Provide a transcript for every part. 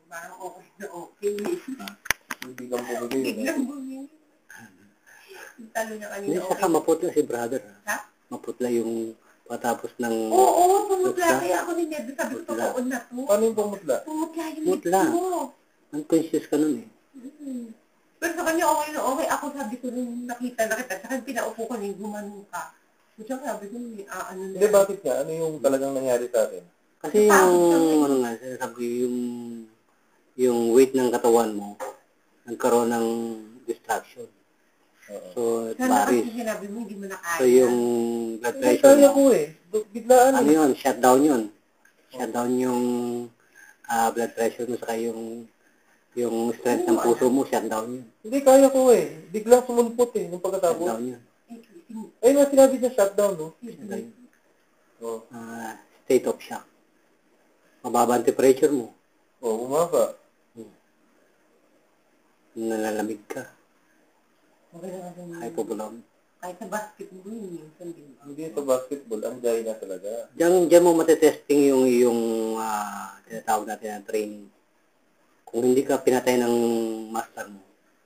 Parang okay na okay. Hindi kang bumili. Biglang bumili. Talo na kanina Hindi, okay. saka maputla si brother. Ha? Maputla yung patapos ng... Oo, pumutla. Kaya ako ni Ned, sabi ko, totoo na to. Paano yung pumutla? Pumutla yung Pumutla. lips mo. Unconscious ka nun eh. Pero sa kanya okay na okay. Ako sabi ko nung nakita na kita. Saka pinaupo ko na yung gumanong ka. So sabi ko, ano na. Hindi, bakit nga? Ano yung talagang nangyari sa akin? Kasi yung, ano nga, sabi yung weight ng katawan mo, nagkaroon ng distraction. So, it Sana varies. kasi sinabi mo, hindi mo na kaya. So, yung blood Hindi pressure kaya mo, ko eh. Biglaan ano eh. yun, shutdown yun. Shutdown yung blood pressure mo, saka yung strength ng puso mo, shutdown yun. Hindi kaya ko eh. Biglang sumulpot eh, nung pagkatapos. Shutdown yun. Ayun nga sinabi niya shutdown, no? Shutdown yun. Oo. State of shock. Mababa ang temperature mo. Oo, bumaba. Nalalamig ka. Okay na kasi. Hypovolemic. Kahit sa basketball yun, minsan din. Hindi sa basketball, ang jay na talaga. Diyan mo matetesting yung tinatawag natin na training. Kung hindi ka pinatay ng master mo,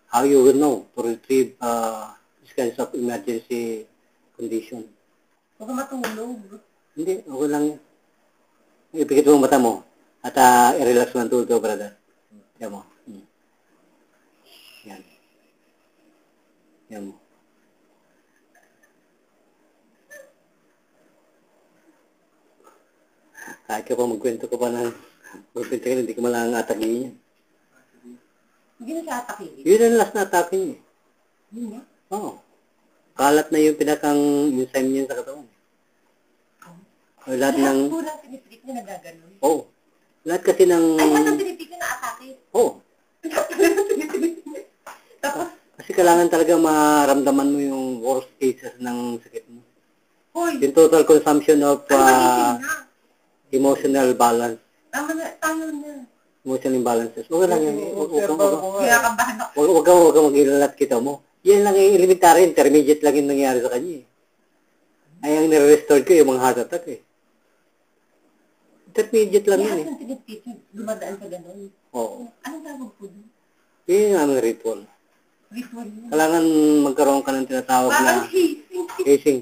how you will know to retrieve this kinds of emergency condition? Huwag ka matulog. Hindi, okay lang yan. Ipikit mo ang mata mo at i-relax mo ang tulog, brother. Yan mo. Yan. Yan mo. Kahit ka pa magkwento ka pa ng magkwento ka, hindi ka malang atakihin yan. Hindi na siya atakihin. Yun ang last na atake niya. Yun na. Oo. Kalat na yung pinakang enzyme niya sa katawan. O lahat ng... Kulang tinitreat na nagaganon. Oo. Lahat kasi ng... Ay, ang tinitreat na atake. Oo. Tapos, Kasi kailangan talaga maramdaman mo yung worst cases ng sakit mo. hoy, Yung total consumption of na. emotional balance. Tama na. Emotional imbalances. Okay lang yan. Kinakabahan ako. Huwag kang mag-ilalat kita mo. Yan lang yung elementary, intermediate lang yung nangyari sa kanya eh. Ay, ang nire-restore ko yung mga heart attack eh. Intermediate lang yun eh. Kaya ang tinitreat dumadaan sa ganon. Oo. Anong tawag po doon? Yun yung aming ritual. Ritual yun. Kailangan magkaroon ka ng tinatawag Parang na hazing.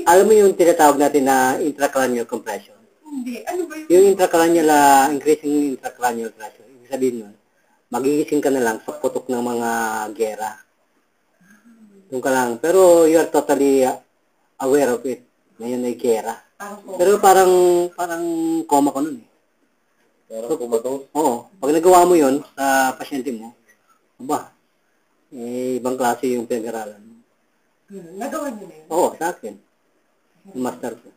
Alam mo yung tinatawag natin na intracranial compression. Hindi. Ano ba yun? Yung intracranial, increasing intracranial pressure. Ibig sabihin nun, magigising ka na lang sa putok ng mga gera. Yung ka lang. Pero you are totally aware of it. Ngayon ay gera. Pero parang coma ka nun eh. Parang kumatos. Oo. Pag nagawa mo yon sa pasyente mo, aba, ibang klase yung pinag-aralan mo. Nagawa niyo na yun? Oo, sa akin. Yung master ko.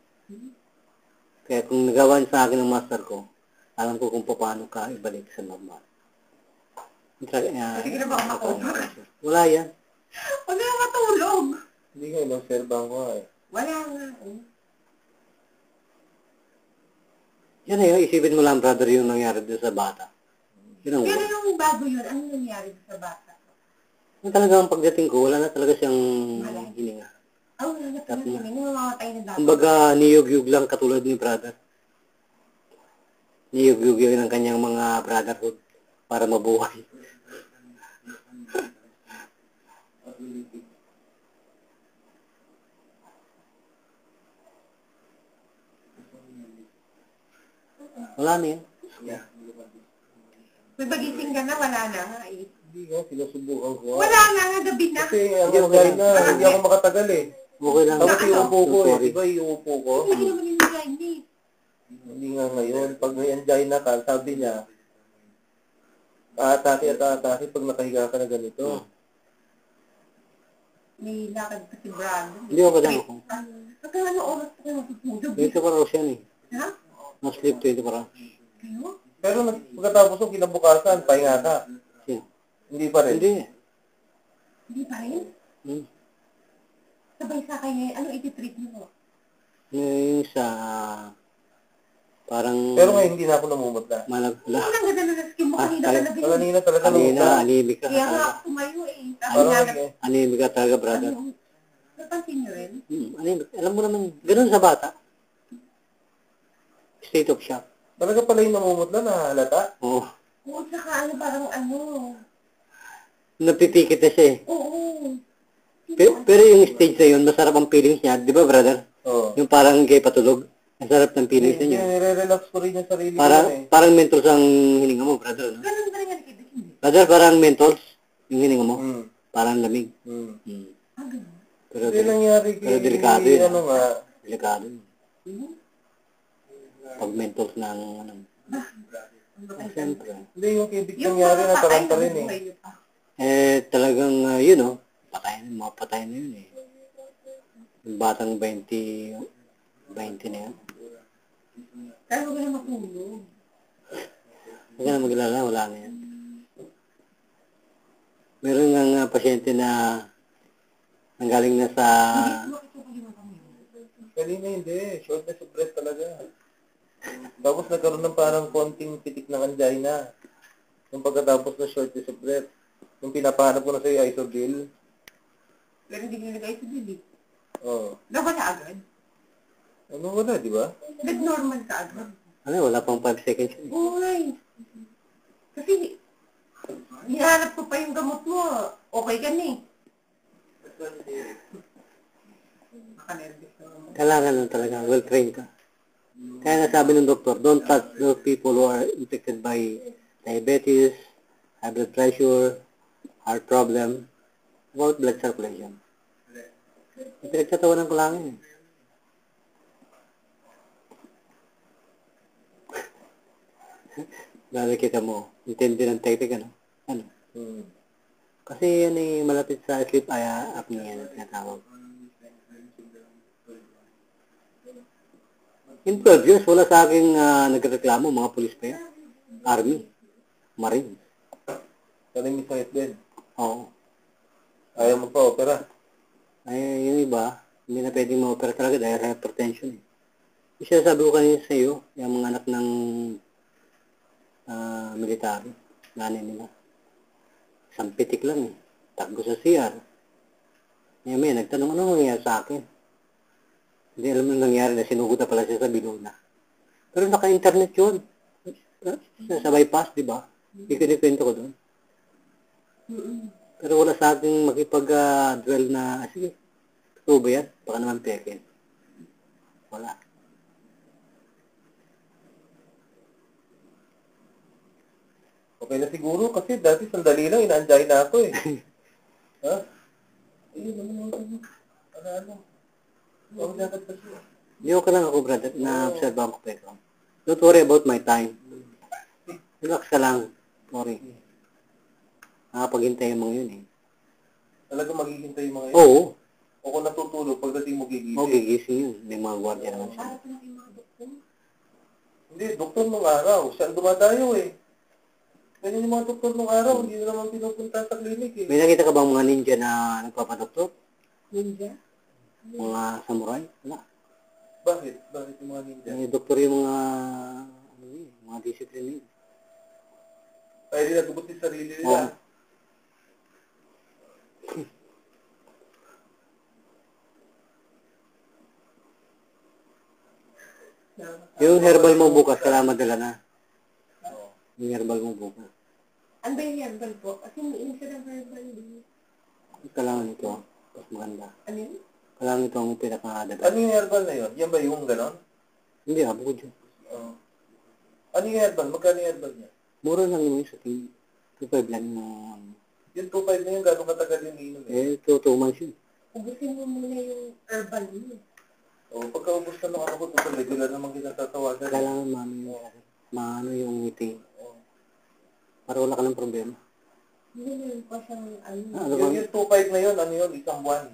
Kaya kung nagawa niya sa akin ng master ko, alam ko kung paano ka ibalik sa normal. Sige na ba ako matulog? Wala yan. Huwag na matulog. Hindi nga, in-observan ko eh. Wala nga. Yan na yun, isipin mo lang brother yung nangyari doon sa bata. Yun ang Pero yung bago yun, ano nangyari sa bata? yung talagang pagdating ko, wala na talaga siyang hininga. Wala na pala yun. Namamatay na dapat. Kumbaga, niyog-yug lang katulad ni brother. Niyog-yug yun ang kanyang mga brotherhood para mabuhay. Wala na yan. May bagising ka na, wala na nga eh. Hindi nga, sinusubukan ko. Wala na nga, gabi na. Kasi ang jay na, hindi ako makatagal eh. Okay lang. Tapos iuupo ko eh. Sorry. Diba iuupo ko? Hindi naman yung nagay niya eh. Hindi nga ngayon. Pag may angina ka, sabi niya, atake pag nakahiga ka na ganito. May lakad kasi Brando. Hindi ako lang ako. Pagka oras pa kayo matutulog. 24 hours yan eh. Ha? No-sleep 24 hours. Kayo? Pero pagkatapos ng kinabukasan, pahinga ka. Yeah. Hindi pa rin. Hindi. Hindi pa rin? Sabay sa kayo ngayon, ano iti-treat niyo? Yung sa parang Pero ngayon hindi na ako namumutla. malagla. Ano ang ganda na skin mo kanina talaga yun? Kanina talaga Kanina, namumutla. anemic ka Kaya nga talaga. ako tumayo eh. Parang Anemic ka talaga, brother. Napansin niyo rin? Anemic. Alam mo naman, ganun sa bata. State of shock. Talaga pala yung namumutla na halata? Oo. Oo, saka parang Napipikit na siya eh. Oo. Pero yung stage na yun, masarap ang feelings niya. Di ba, brother? Oo. Yung parang kayo patulog. Ang sarap ng feelings Hindi, niya. nire-relax ko rin yung sarili ko eh. Parang mentals ang hininga mo, brother. No? Ganun ba rin nga nakita? Hindi. Brother, parang mentals yung hininga mo. Hmm. Parang lamig. Hmm. Ganun. Pero, Hindi nangyari kay... pero delikado yun. Ano nga? Delikado yun. Hmm? Pag mentals ng siyempre. Hindi, yung kay Vic nangyari na taranta rin eh. buhay niyo pa. Talagang, yun o. Patay na yun eh. Yung batang 20 na yun. Kaya huwag na matulog. Huwag ka na maglala, wala na yan. Meron nga pasyente na nanggaling na sa... Kanina hindi, shortness of breath talaga. Tapos nagkaroon ng parang konting pitik ng angina. Yung pagkatapos na shortness of breath. Yung pinapahanap ko na sa'yo, Isobil. Pero hindi nilagay sa bilik. Oo. Nawala agad. Ano wala, di ba? Nag-normal ka agad. Wala pang 5 seconds yun. Uy! Kasi, hinahanap ko pa yung gamot mo. Okay ka ni. Nakanervous na naman. Kailangan lang talaga, well-trained ka. Kaya nasabi ng doktor, don't touch those people who are infected by diabetes, high blood pressure, heart problem, about blood circulation. Pinagtatawanan ko lang yun. Lalo kita mo, intindi ng technique, ano? Kasi yan ay malapit sa sleep apnea na tinatawag. In 12 years, wala sa aking nagreklamo, mga pulis pa yan. Army, Marine. Kanang may sakit din. Oo. Ayaw mo pa opera. Ay, yung iba, hindi na pwedeng ma-opera talaga dahil hypertension eh. Isa sabi ko kanina sa iyo, yung mga anak ng military, nanay nila. Isang pitik lang eh. Takbo sa CR. May nagtanong, ano nangyari sa akin? Hindi alam na nangyari na sinugod na pala siya sa Binuna. Pero naka-internet yun. Sa bypass, di ba? Ikinikwento ko doon. Pero wala sa ating makipag-dwell na, sige, totoo ba yan? Baka naman peke. Wala. Okay na siguro kasi dati sandali lang, ina-anjay na ako eh. Ha? Ayun naman ako. Ano? Huwag dapat kasi. Hindi ko lang ako, brother, na-observe ko pa ikaw. Don't worry about my time. Relax ka lang. Sorry. Nakapaghintay yung mga yun eh. Talaga maghihintay yung mga yun? Oo. O kung natutulog, pagdating mo gigising. Oo, gigising yun. May mga gwardiya naman siya. Para pa lang yung mga doktor. Hindi, doktor nung araw. Siya ang dumadayo eh. Ganyan yung mga doktor nung araw, hindi na naman pinupunta sa klinik eh. May nakita ka bang mga ninja na nagpapadoktor? Ninja? Mga samurai? Wala. Bakit? Bakit yung mga ninja? Doktor yung mga disiplina yun. Kaya din nagubot yung sarili nila. Oo. Yung herbal mo bukas, kailangan madala na. Yung herbal mo bukas. Ano ba yung herbal po? Kasi may isa ng herbal din. Kailangan ito. Mas maganda. Ano yun? Kailangan ito ang pinaka-dada. Ano yung herbal na yun? Yan ba yung ganon? Hindi bukod yun. Ano yung herbal? Magkano yung herbal niya? Mura lang yun sa tingin. 2.5 lang yung... Yung 2.5 na yun, gano'ng katagal yung inom eh? 2 months yun. Ubusin mo muna yung herbal mo. O, pagkaubos ka nung ako, ito regular naman kita tatawagan. Kailangan maano yung ngiti. Para wala ka ng problema. Hindi na yung pa siyang Yung 2.5 na yun, ano yun? Isang buwan.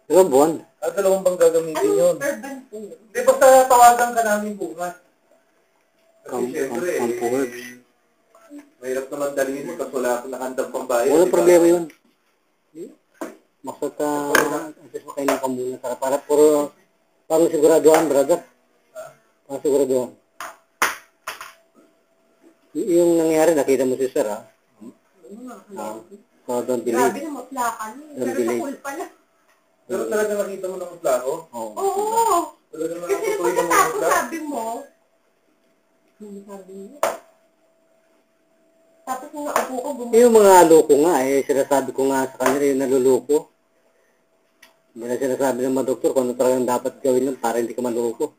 Dalawang buwan. Dalawang bang gagamitin yun? herbal po? Di basta tawagan ka namin bukas. Kasi syempre Campo herbs. mahirap naman dalhin mo kasi wala akong nakandang pambayad. Walang problema yun. Basta assess mo kayo ng pamuna. Para parang siguraduhan, brother. Parang siguraduhan. Yung nangyari, nakita mo si sir, ha? So, don't delay. Grabe na maplaka niya. Don't Pero delay. sa pool pala. Pero talaga nakita mo ng plako? Oo. Oo. Talaga Kasi nakatuloy ng mga pagkatapos plako? sabi mo, Hindi sabi niya. Tapos nung naupo ko, Yung mga loko nga, sinasabi ko nga sa kanila yung naluloko. Hindi na sinasabi ng mga doktor kung ano talagang dapat gawin nun para hindi ka maloko.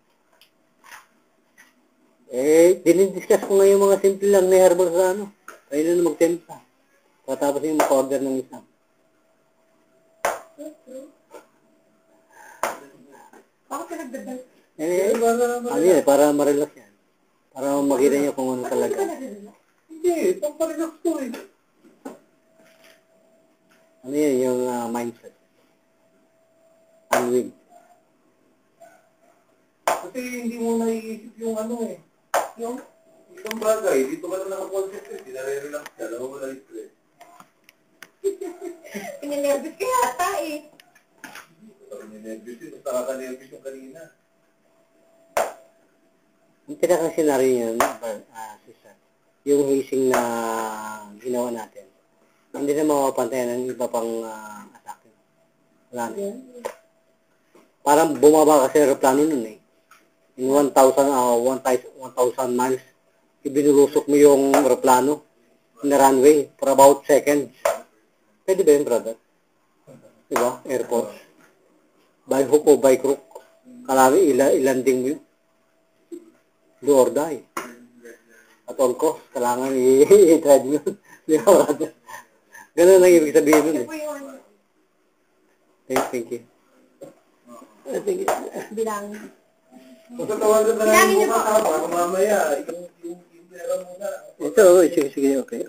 Dinidiscuss ko nga yung mga simple lang na herbal sa ano. Kayo na magtempla. Tapos yung maka-order ng isa. bakit ka nagdadal? Para ma-relax yan. Para makita niyo kung ano Bakit talaga. ka nagdadal? Hindi, pamparelax ko eh. Ano yun, yung mindset. Unwing. Kasi hindi mo naiisip yung ano eh. Yung? Isang bagay, dito ka na nakakonsentrate, hindi na-relax ka, nawawala yung stress. Pininervous ka yata eh. Parang ninervous yun, basta nakaka-nervous yung kanina. Yung pinaka-senaryo yun, sister, yung hazing na ginawa natin, hindi na mapapantayan ng iba pang atake. Wala na. Parang bumaba kasi aeroplano nun eh. In 1,000 miles, ibinulusok mo yung aeroplano in the runway for about seconds. Pwede ba yun, brother? Diba? Air Force. By hook o by crook. Kalami, ilanding mo yun. Do or die. At all cost, kailangan i-drive mo yun. Di ba, brother? Ganun ang ibig sabihin nun eh. Thank you. Thank you. Bilangin. Magtatawagan na lang yung mukha ka, baka mamaya, yung pera muna. Ito, sige, okay.